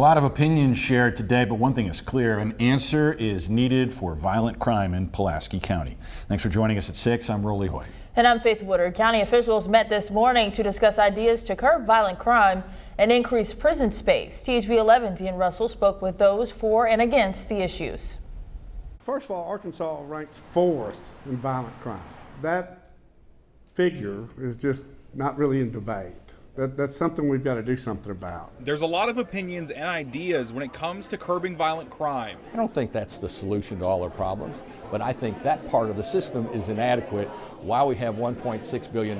A lot of opinions shared today, but one thing is clear: an answer is needed for violent crime in Pulaski County. Thanks for joining us at 6. I'm Rolly Hoy. And I'm Faith Woodard. County officials met this morning to discuss ideas to curb violent crime and increase prison space. THV 11's Ian Russell spoke with those for and against the issues. First of all, Arkansas ranks 4th in violent crime. That figure is just not really in debate. That's something we've got to do something about. There's a lot of opinions and ideas when it comes to curbing violent crime. I don't think that's the solution to all our problems, but I think that part of the system is inadequate. While we have $1.6 billion,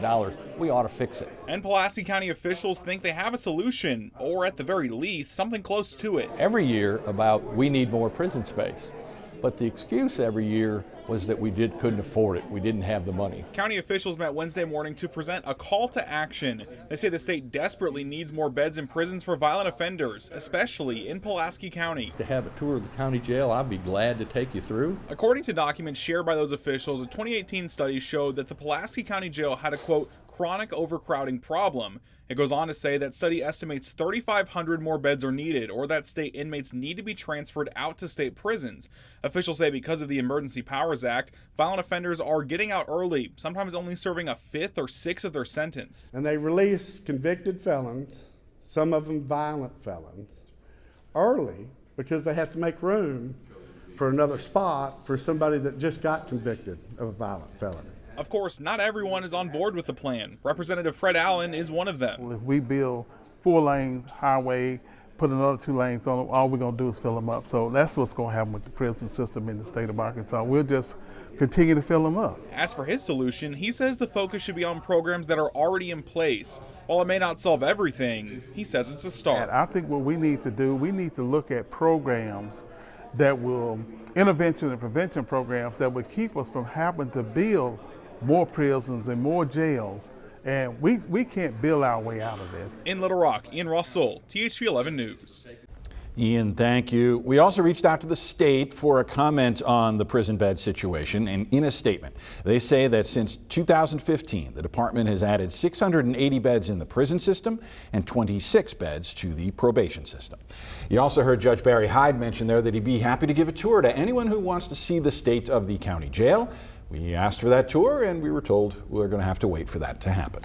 we ought to fix it. And Pulaski County officials think they have a solution, or at the very least, something close to it. Every year about we need more prison space, but the excuse every year was that we couldn't afford it. We didn't have the money. County officials met Wednesday morning to present a call to action. They say the state desperately needs more beds in prisons for violent offenders, especially in Pulaski County. To have a tour of the county jail, I'd be glad to take you through. According to documents shared by those officials, a 2018 study showed that the Pulaski County Jail had a, quote, chronic overcrowding problem. It goes on to say that study estimates 3,500 more beds are needed, or that state inmates need to be transferred out to state prisons. Officials say because of the Emergency Powers Act, violent offenders are getting out early, sometimes only serving a 5th or 6th of their sentence. And they release convicted felons, some of them violent felons, early because they have to make room for another spot for somebody that just got convicted of a violent felony. Of course, not everyone is on board with the plan. Representative Fred Allen is one of them. If we build 4-lane highway, put another 2 lanes on it, all we're going to do is fill them up. So that's what's going to happen with the prison system in the state of Arkansas. We'll just continue to fill them up. As for his solution, he says the focus should be on programs that are already in place. While it may not solve everything, he says it's a start. And I think what we need to do, we need to look at programs that will, intervention and prevention programs that would keep us from having to build more prisons and more jails, and we can't build our way out of this. In Little Rock, Ian Russell, THV 11 News. Ian, thank you. We also reached out to the state for a comment on the prison bed situation, and in a statement, they say that since 2015, the department has added 680 beds in the prison system and 26 beds to the probation system. You also heard Judge Barry Hyde mention there that he'd be happy to give a tour to anyone who wants to see the state of the county jail. We asked for that tour, and we were told we're going to have to wait for that to happen.